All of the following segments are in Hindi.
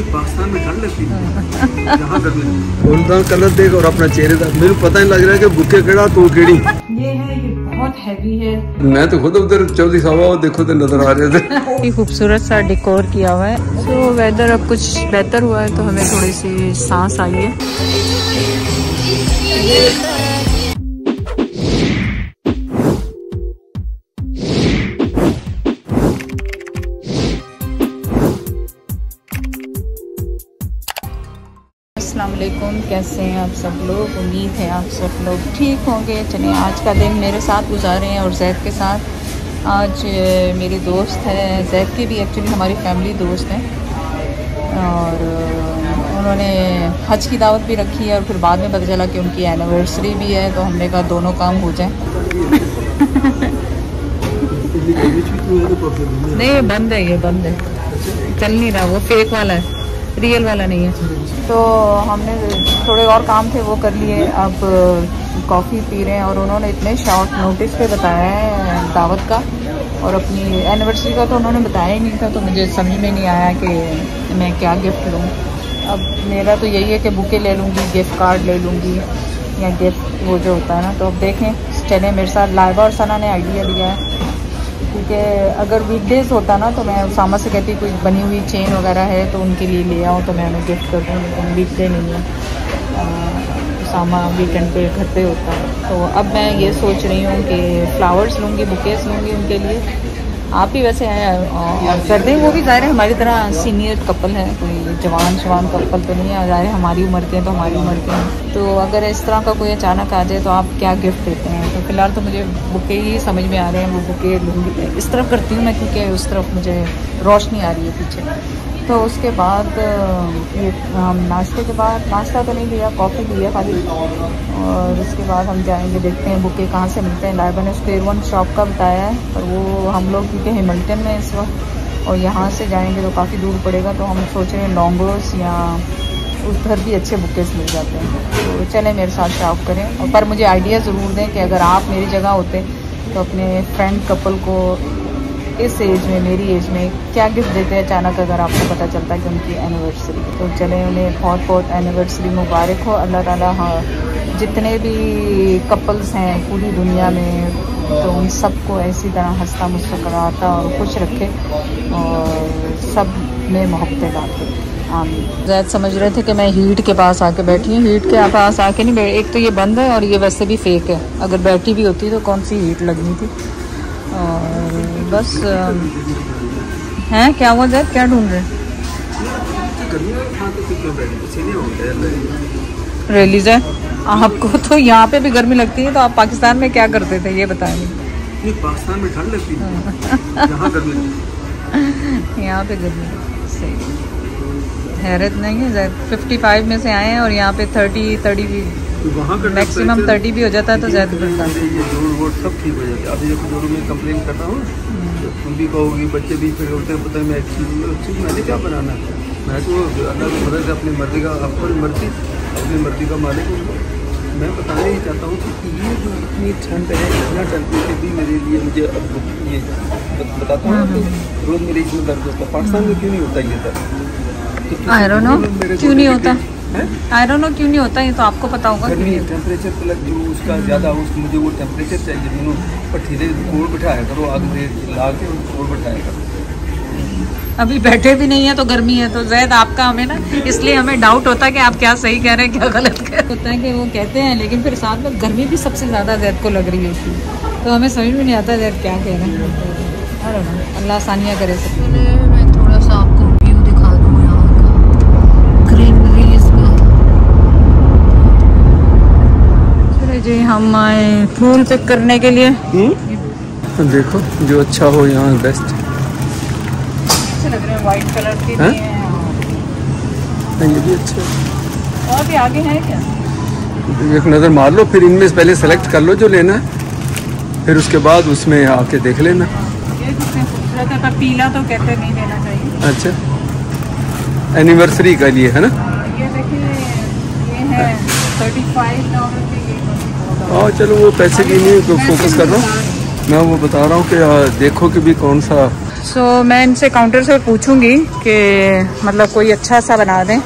पाकिस्तान में ठंड लगती है, यहाँ गर्मी। कलर देख और अपना चेहरे तक मेरे पता नहीं लग रहा है कि बुके केड़ा तू केड़ी। ये है, ये बहुत हैवी है। मैं तो खुद उधर 24 हवा देखो तो नजर आ रहे थे। खूबसूरत सा डेकोर किया हुआ है। तो वेदर अब कुछ बेहतर हुआ है तो हमें थोड़ी सी सांस आई है। अस्सलामुअलैकुम, कैसे हैं आप सब लोग? उम्मीद है आप सब लोग ठीक होंगे। चलिए आज का दिन मेरे साथ गुजारे हैं और जैद के साथ। आज मेरी दोस्त है, जैद की भी एक्चुअली हमारी फैमिली दोस्त हैं और उन्होंने हज की दावत भी रखी है और फिर बाद में पता चला कि उनकी एनिवर्सरी भी है, तो हमने कहा दोनों काम हो जाएं। नहीं ये बंद है, ये बंद है, चल नहीं रहा, वो फेक वाला है, रियल वाला नहीं है। तो हमने थोड़े और काम थे वो कर लिए, अब कॉफ़ी पी रहे हैं और उन्होंने इतने शॉर्ट नोटिस पे बताया है दावत का और अपनी एनिवर्सरी का तो उन्होंने बताया ही नहीं था, तो मुझे समझ में नहीं आया कि मैं क्या गिफ्ट लूँ। अब मेरा तो यही है कि बुके ले लूँगी, गिफ्ट कार्ड ले लूँगी या गिफ्ट वो जो होता है ना। तो अब देखें, चलें मेरे साथ। लाइबा और सना ने आइडिया दिया है क्योंकि अगर वीकडेज होता ना तो मैं उसामा से कहती कोई बनी हुई चेन वगैरह है तो उनके लिए ले आओ तो मैं उन्हें गिफ्ट कर दूँ, लेकिन वीकडे नहीं है, उसामा वीकेंड पे घर पे होता है। तो अब मैं ये सोच रही हूँ कि फ्लावर्स लूँगी, बुकेस लूँगी उनके लिए। आप भी वैसे कर दें, वो भी ज़ाहिर है हमारी तरह सीनियर कपल है, कोई जवान शवान कपल तो नहीं है, ज़ाहिर है हमारी उम्र के हैं तो हमारी उम्र के हैं। तो अगर इस तरह का कोई अचानक आ जाए तो आप क्या गिफ्ट देते हैं? तो फिलहाल तो मुझे बुके ही समझ में आ रहे हैं, वो बुके लूँगी। इस तरफ करती हूँ मैं क्योंकि उस तरफ मुझे रोशनी आ रही है पीछे। तो उसके बाद ये हम नाश्ते के बाद, नाश्ता तो नहीं लिया, कॉफ़ी लिया खाली, और उसके बाद हम जाएंगे, देखते हैं बुके कहाँ से मिलते हैं। लाइबा ने स्क्वायर 1 शॉप का बताया है, पर वो हम लोग क्योंकि हिमल्टन में इस वक्त और यहाँ से जाएंगे तो काफ़ी दूर पड़ेगा, तो हम सोच रहे हैं लॉन्गोस या उधर भी अच्छे बुकेस मिल जाते हैं। तो चलें मेरे साथ शॉप करें, और पर मुझे आइडिया ज़रूर दें कि अगर आप मेरी जगह होते तो अपने फ्रेंड कपल को इस एज में, मेरी एज में क्या गिफ्ट देते हैं अचानक अगर आपको पता चलता है कि उनकी एनिवर्सरी। तो चलें, उन्हें बहुत बहुत एनिवर्सरी मुबारक हो। अल्लाह ताला हाँ जितने भी कपल्स हैं पूरी दुनिया में तो उन सबको ऐसी तरह हंसता मुस्कुराता और खुश रखे और सब में मोहब्बतें लाते। आमीन। ज़्यादा समझ रहे थे कि मैं हीट के पास आके बैठी हूँ, हीट के पास आके नहीं बैठी। एक तो ये बंद है और ये वैसे भी फेक है, अगर बैठी भी होती तो कौन सी हीट लगनी थी। और बस हैं, क्या हुआ जैद, क्या ढूंढ रहे हैं? रिलीज है आपको तो यहाँ पे भी गर्मी लगती है, तो आप पाकिस्तान में क्या करते थे ये बताएंगे? पाकिस्तान में ठंड लगती है, यहाँ गर्मी। यहाँ पे गर्मी सही हैरत नहीं है। जैद 55 में से आए हैं और यहाँ पे 30 मैक्सिमम 30 भी हो जाता है तो ज़्यादा करता है। ये जोड़ वोट सब ठीक हो जाता है। अभी देखो जोड़ों में कंप्लेन करता हूँ तो तुम भी कहोगी, बच्चे भी फिर होते हैं, पता है मैं एक्चुअली मैंने क्या बनाना, मैं तो अल्लाह की मदद से अपनी मर्जी का, अपनी मर्जी अपनी मर्जी का मालिक हूँ। मैं बताना ही चाहता हूँ कि ये जो इतनी ठंड है, इतना टेम्परेचर भी मेरे लिए, मुझे अब ये बताता हूँ तो रोज़ मेरे इसमें दर्द होता है। पाकिस्तान में क्यों नहीं होता ये दर्द? आई डोंट नो क्यों नहीं होता, आई डोंट नो क्यों नहीं होता, ये तो आपको पता होगा। टेम्परेचर प्लस जो उसका ज़्यादा मुझे वो टेम्परेचर चाहिए, दोनों पठीले कोल बिठाया करो, आग दे ला के कोल बिठाया करो। अभी बैठे भी नहीं है तो गर्मी है, तो जैद आपका हमें ना इसलिए हमें डाउट होता है कि आप क्या सही कह रहे हैं क्या गलत कह रहे हैं। होता है कि वो कहते हैं लेकिन फिर साथ में गर्मी भी सबसे ज़्यादा जैद को लग रही होती है, तो हमें समझ में नहीं आता जैद क्या कह रहे हैं। अरे ना अल्लाह आसानियाँ करे सब। मैं थोड़ा सा आपको व्यू दिखा दूँ यहाँ का, ग्रीनरीज का। चलिए जी, हम आए फूल पिक करने के लिए। देखो जो अच्छा हो यहाँ बेस्ट लग रहे हैं, वाइट कलर के भी हैं, ये भी अच्छा है। और भी आगे है क्या? एक नज़र मार लो, फिर इनमें से पहले सेलेक्ट कर लो जो लेना है, फिर उसके बाद उसमें आके देख लेना। ये कितने खूबसूरत है, पर पीला तो कहते नहीं देना चाहिए। अच्छा, एनिवर्सरी का लिए है ना? ये देखिए, ये है $35 के। हाँ चलो वो पैसे की नहीं, तो फोकस कर रहा हूँ मैं, वो बता रहा हूँ कि देखो कि भी कौन सा सो मैं इनसे काउंटर से पूछूंगी कि मतलब कोई अच्छा सा बना दें।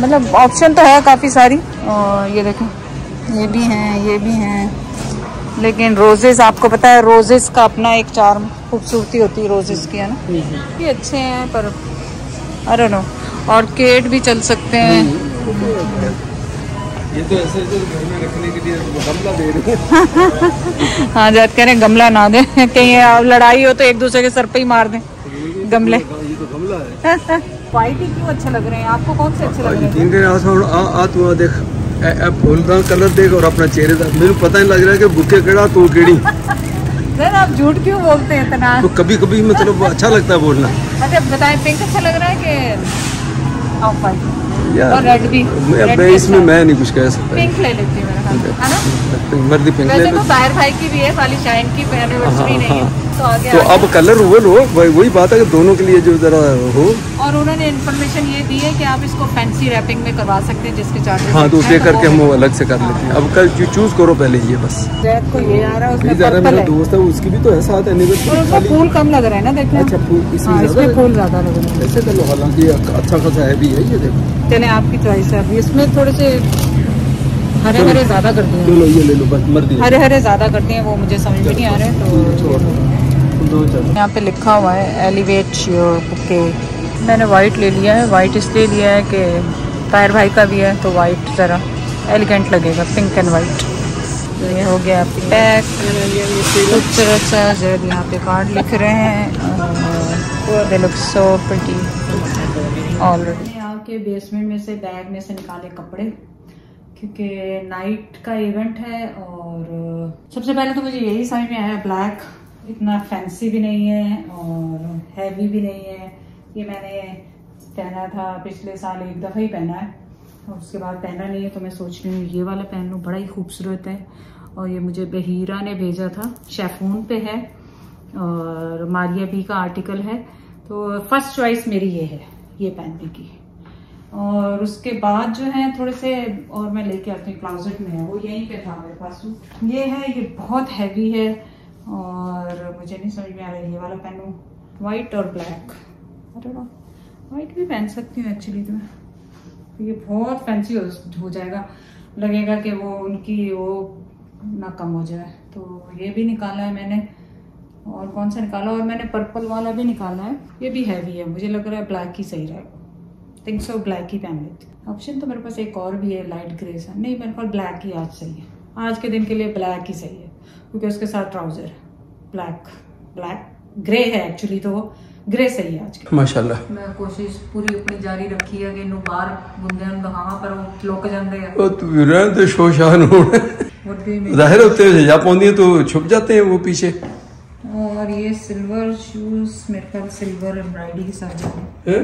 मतलब ऑप्शन तो है काफ़ी सारी, और ये देखें ये भी हैं, ये भी हैं, लेकिन रोजेस आपको पता है रोजेस का अपना एक चार्म, खूबसूरती होती है रोजेस की, है ना। ये अच्छे हैं पर आई डोंट नो। ऑर्किड भी चल सकते हैं। ये तो ऐसे घर में रखने के लिए गमला दे रहे हैं। हाँ जात कह रहे हैं गमला ना दें, कहीं लड़ाई हो तो एक दूसरे के सर पे ही मार दें गमले। ये तो गमला है। व्हाइट ही क्यों अच्छे लग रहे हैं आपको? कौन से अच्छे लग रहे हैं? तू देख फूल का कलर देख और अपना चेहरे का, मेरे पता नहीं लग रहा है कि बुके केड़ा तू केड़ी। सर आप झूठ क्यों बोलते हैं इतना? तो कभी कभी मतलब अच्छा लगता है बोलना। अच्छा बताएं, पिंक अच्छा लग रहा है कि ऑफ वाइट और रेड भी? इसमें मैं नहीं कुछ कह सकता। पिंक ले लेती हूँ है ना। मर्दी पिंक वैसे तो ताहिर भाई की भी है, खाली शाइन की एनिवर्सरी नहीं है तो आगे तो अब कलर वो लो, वही बात है कि दोनों के लिए जो जरा हो। और उन्होंने इन्फॉर्मेशन ये दी है कि आप इसको फैंसी रैपिंग में करवा सकते हैं जिसके चार्जेस। हाँ तो देख करके हम वो अलग से कर लेते हैं। अब कल चूज करो पहले ये बस। जैद को ये आ रहा है, उसमें मेरा पर्पल है। दोस्त है उसकी भी तो है साथ एनिवर्सरी। फूल कम लग रहा है ना देखने। अच्छा फूल इसमें फूल ज्यादा लग रहा है। ऐसे कर लो, हालांकि अच्छा खासा है भी है ये देखो। चले आपकी चॉइस है। इसमें थोड़े से हरे हरे ज्यादा कर दिए। चलो ये ले लो बस, मर्दी। हरे हरे ज्यादा करते हैं वो मुझे समझ में नहीं आ रहे तो। यहाँ पे लिखा हुआ है एलिवेट योर बुके। मैंने वाइट ले लिया है। वाइट इसलिए लिया है कि ताहिर भाई का भी है तो वाइट ज़रा एलिगेंट लगेगा, पिंक एंड वाइट। तो ये हो गया पैक। खूबसूरत सा जैद यहाँ पे कार्ड लिख रहे हैं। They look so pretty already. यहाँ के बेसमेंट में से बैग में से निकाले कपड़े क्योंकि नाइट का इवेंट है। और सबसे पहले तो मुझे यही समझ में आया, ब्लैक इतना फैंसी भी नहीं है और हैवी भी नहीं है। ये मैंने पहना था पिछले साल, एक दफ़ा ही पहना है और उसके बाद पहना नहीं है। तो मैं सोच रही हूँ ये वाला पहन लूँ, बड़ा ही खूबसूरत है। और ये मुझे बहीरा ने भेजा था, शेफून पे है और मारिया बी का आर्टिकल है। तो फर्स्ट चॉइस मेरी ये है, ये पहनने की। और उसके बाद जो है थोड़े से और मैं लेके आती हूँ, क्लोजेट में है वो, यहीं पे था मेरे पास। ये है, ये बहुत हैवी है और मुझे नहीं समझ में आ रहा है ये वाला पहनूं, वाइट और ब्लैक। अरे वाइट भी पहन सकती हूँ एक्चुअली तो मैं। ये बहुत फैंसी हो जाएगा, लगेगा कि वो उनकी वो ना कम हो जाए। तो ये भी निकाला है मैंने। और कौन सा निकाला? और मैंने पर्पल वाला भी निकाला है, ये भी हैवी है। मुझे लग रहा है ब्लैक ही सही रहेगा। थिंक सो ब्लैक ही पहन लेती हूँ। ऑप्शन तो मेरे पास एक और भी है, लाइट ग्रे सा। नहीं, मेरे पास ब्लैक ही आज सही है, आज के दिन के लिए ब्लैक ही सही है क्योंकि उसके साथ ट्राउजर ब्लैक ग्रे है एक्चुअली, तो वो ग्रे सही है आज के। माशाल्लाह मैं कोशिश पूरी अपनी जारी रखी है कि नु बाहर बुंदे हाँ पर वो लोक जाते हैं। ओ तू विरान तो शोशान हो जाहिर होते हैं जा पौंदी है तो छुप जाते हैं वो पीछे। और ये सिल्वर शूज मेरे ख्याल सिल्वर एम्ब्रॉयडरी के साथ हैं।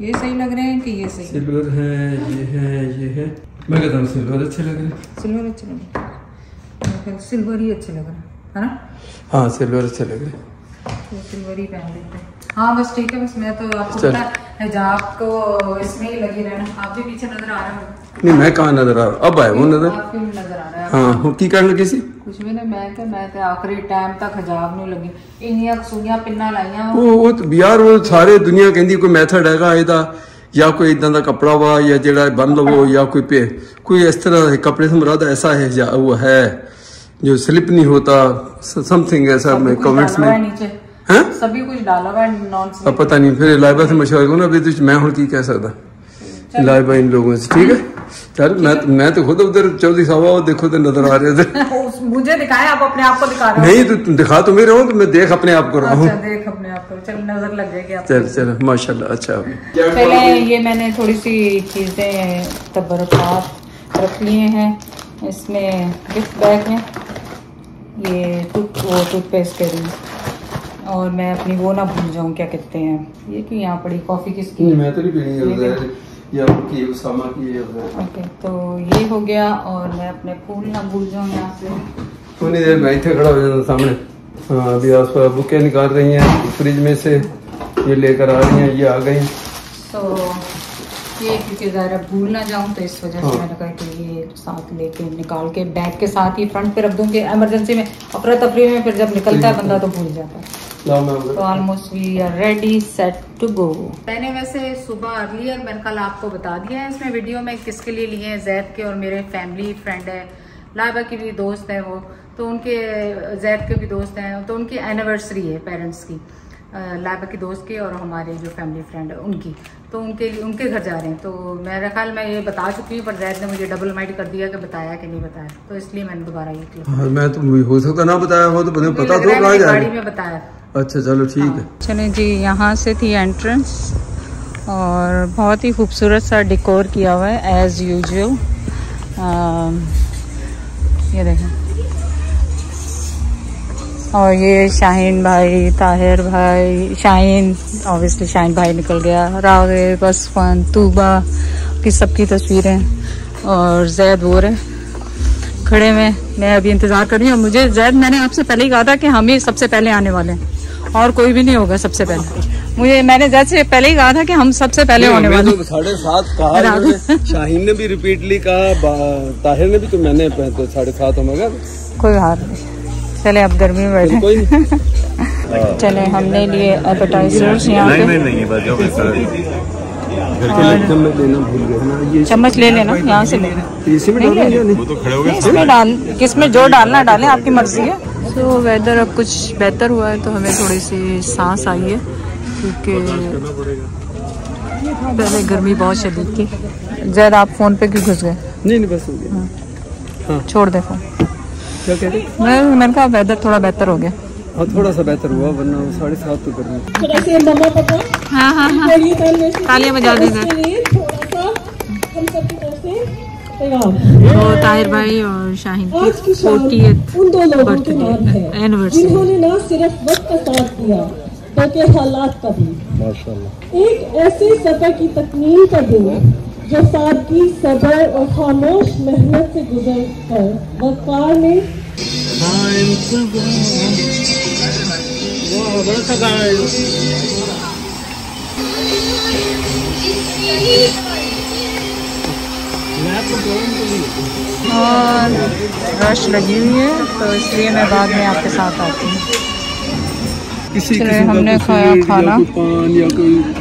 ये सही लग रहे हैं कि ये सही? सिल्वर है, ये है। मैं कहता हूँ सिल्वर अच्छे लग रहे हैं। सिल्वर अच्छे लग रहे हैं, सिल्वर ही अच्छे लग रहे हैं, है ना? हाँ सिल्वर अच्छे लग रहे हैं, तो सिल्वर ही पहन लेते हैं। हाँ बस ठीक है। बस मैं तो आपको पता है हिजाब को इसमें ही लगी रहना। आप भी पीछे नजर आ रहे हो? नहीं मैं कहाँ नजर आ रहा हूँ, अब आए वो नजर। आपके भी नजर आ रहा है। हाँ की करने किसी कुछ भी नहीं, मैं तो आखिरी टाइम तक हिजाब नहीं लगी, इन्नियां सूइयां पिन्ना लाइयां। वो यार वो सारे दुनिया कहती कोई मैथड हैगा ਇਹਦਾ या कोई इदा का कपड़ा वा या जेड़ा बन लवो या कोई इस तरह कपड़े से मुराद ऐसा है या वो है जो स्लिप नहीं होता, समथिंग ऐसा में कमेंट्स में हैं सभी कुछ डाला हुआ है नॉनसेंस। अब पता नहीं फिर लाइबा से मशवरा करूँ ना, अभी तो मैं हूँ की कह सकता लाइबा इन लोगों से। ठीक है चल, मैं तो खुद उधर चौधरी साहब देखो तो नजर आ रहे थे। मुझे दिखाएं, आप अपने आप को दिखा रहे हो? नहीं तो तुम दिखा तो मेरे हो तो मैं देख अपने आप को रहा हूँ। देख अपने आप को, चल नजर लग जाएगी आपको। चल माशाल्लाह। अच्छा पहले ये मैंने थोड़ी सी चीजें तबरकात रख लिए हैं इसमें गिफ्ट बैग में। ये टूथपेस्ट के लिए, और मैं अपनी वो ना भूल जाऊँ क्या कहते हैं ये कि यहाँ पड़ी कॉफी किसकी? मैं तो नहीं पीनी या की उसामा की है। ओके तो ये हो गया। और मैं अपने फूल ना भूल जाऊँ यहाँ से। थोड़ी देर में इतने खड़ा हो जाता सामने। हाँ अभी आस पास बुकें निकाल रही हैं फ्रिज में से, ये लेकर आ रही हैं, ये आ गई। तो ये क्योंकि ज़रा भूल ना जाऊँ तो इस वजह से मैंने कहा कि ये साथ लेके निकाल के बैग के साथ ही फ्रंट पे रख दूँगी इमरजेंसी में, अफरा तफरी में फिर जब निकलता है बंदा तो भूल जाता है। तो almost we are ready set to go. मैंने वैसे सुबह अर्लियर मैंने कल आपको बता दिया है इसमें वीडियो में किसके लिए लिए हैं, जैद के और मेरे फैमिली फ्रेंड है, लाइबा की भी दोस्त है वो, तो उनके जैद के भी दोस्त हैं, तो उनकी एनिवर्सरी है पेरेंट्स की, लाइबा की दोस्त की और हमारे जो फैमिली फ्रेंड है उनकी, तो उनके घर जा रहे हैं। तो मेरा ख्याल मैं ये बता चुकी हूँ पर जैद ने मुझे डबल माइंड कर दिया कि बताया कि नहीं बताया, तो इसलिए मैंने दोबारा ये किया। मैं तो हो सकता ना बताया हो, तो पता तो गाड़ी में बताया। अच्छा चलो ठीक है। चले जी, यहाँ से थी एंट्रेंस और बहुत ही खूबसूरत सा डेकोर किया हुआ है एज यूजुअल। ये देखें, और ये शाहीन भाई, ताहिर भाई, शाहीन ऑब्वियसली शाहीन भाई निकल गया, रागिब, असफान, तूबा की सबकी तस्वीरें और जैद वो रहे खड़े में। मैं अभी इंतजार कर रही हूँ। मुझे जैद, मैंने आपसे पहले ही कहा था कि हम ही सबसे पहले आने वाले हैं और कोई भी नहीं होगा सबसे पहले। मैंने जैद से पहले ही कहा था कि हम सबसे पहले होने वाले हैं। 7:30 कहा, शाहीन ने भी रिपीटली कहा, ताहिर ने भी, तो मैंने 7:30 होगा। कोई हार नहीं, चले अब गर्मी में बैठे। चले, हमने लिए एपेटाइजर्स यहाँ पे। चम्मच ले लेना, यहाँ से लेना, इसमें डाल, किसमें जो डालना डालें, आपकी मर्जी है। तो वेदर अब कुछ बेहतर हुआ है तो हमें थोड़ी सी सांस आई है, क्योंकि पहले गर्मी बहुत शदीद थी। जैद आप फोन पे क्यों घुस गए? नहीं बस हो गया। हाँ। छोड़ दे फोन। क्या कह रहे? मैंने कहा वेदर थोड़ा बेहतर हो गया। हाँ, थोड़ा सा बेहतर हुआ, वरना 7:30 तो गर्मी। हाँ, तालियां बजा दीजिए। तो ताहिर भाई और शाहीन की 40th बर्थडे एनिवर्सरी, जिन्होंने न सिर्फ वक्त का साथ दिया बल्कि हालात का भी। माशाल्लाह। एक ऐसे सफर की तकमील का दिन जो सादगी, सब्र और खामोश मेहनत से गुजर कर वकार ने और रश लगी हुई है, तो इसलिए मैं बाद में आपके साथ आती हूँ। हमने खाया खाना,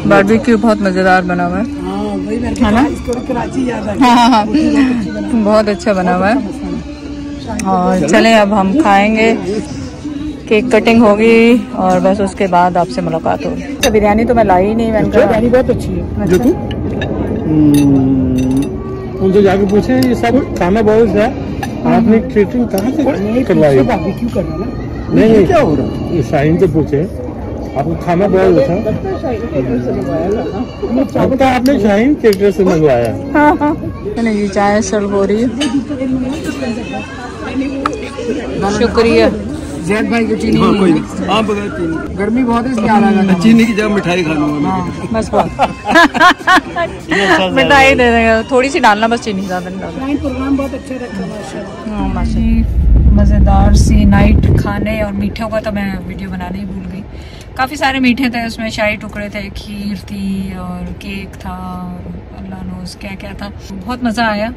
बारबेक्यू बहुत मज़ेदार बना हुआ है ना? हाँ, बहुत अच्छा बना हुआ है। और चलें अब हम खाएंगे, केक कटिंग होगी और बस उसके बाद आपसे मुलाकात होगी। तो बिरयानी तो मैं लाई ही नहीं, मैंने कहा बिरयानी बहुत अच्छी है। जो उनसे जाके पूछे, ये सब खाना बहुत है, आपने केटरिंग कहाँ से करवाई? बारबेक्यू करना ना? नहीं, क्या हो रहा है? शाहीन से पूछे, आपको खाना बहुत अच्छा, आपका आपने शाहीन केटर से मंगवाया। हाँ, ये चाय सर्व हो रही है। शुक्रिया जैद भाई की चीनी। कोई नहीं, आप बगैर चीनी, गर्मी बहुत है, चीनी की जगह मिठाई खा लूँगा। बस मिठाई दे देंगे, थोड़ी सी डालना बस, चीनी ज़्यादा नहीं डालना। प्रोग्राम बहुत अच्छा रखा माशाल्लाह। मज़ेदार सी नाइट खाने और मीठों का तो मैं वीडियो बनाने ही भूल गई। काफ़ी सारे मीठे थे उसमें, शाही टुकड़े थे, खीर थी और केक था, अल्लाह नोज़ क्या क्या था। बहुत मज़ा आया।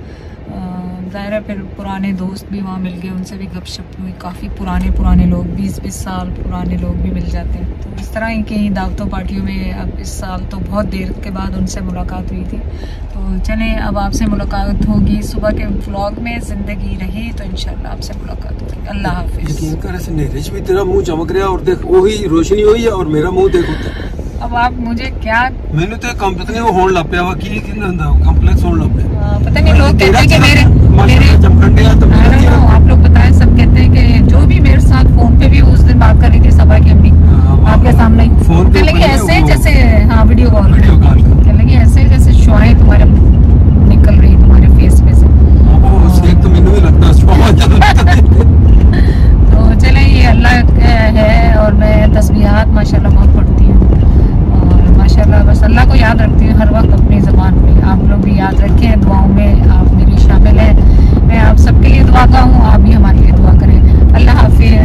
ज़ाहिर है फिर पुराने दोस्त भी वहाँ मिल गए, उनसे भी गपशप हुई। काफ़ी पुराने लोग, 20-20 साल पुराने लोग भी मिल जाते हैं। तो इस तरह की दावतों पार्टियों में अब इस साल तो बहुत देर के बाद उनसे मुलाकात हुई थी। तो चलें अब आपसे मुलाकात होगी सुबह के व्लॉग में। ज़िंदगी रही तो इंशाल्लाह आपसे मुलाकात होगी। अल्लाह हाफिज़। भी तेरा मुँह चमक रहा और देख वही रोशनी हुई है और मेरा मुँह देखो। अब आप मुझे क्या, मैंने तो पता नहीं वो होने लग पाया, वकील कॉम्प्लेक्स होने लग पाया, पता नहीं। लोग कहते हैं कि मेरे आप लोग बताएं, सब कहते हैं कि जो भी मेरे साथ फोन पे भी उस दिन बात कर रही थी सबा की अम्मी आपके सामने फोन पे लगे ऐसे जैसे, हाँ वीडियो कॉल लगे ऐसे जैसे शुआएं तुम्हारे निकल रही तुम्हारे फेस पे से। तो मैंने भी लगता तो चले, ये अल्लाह है और मैं तस्बीहात माशाल्लाह बहुत पढ़ती हूँ और माशाल्लाह बस अल्लाह को याद रखती हूँ हर वक्त अपनी ज़बान पे। आप लोग भी याद रखें, दुआओं में आप मेरी शामिल हैं। मैं आप सबके लिए दुआ का हूँ, आप भी हमारे लिए दुआ करें। अल्लाह हाफिज़।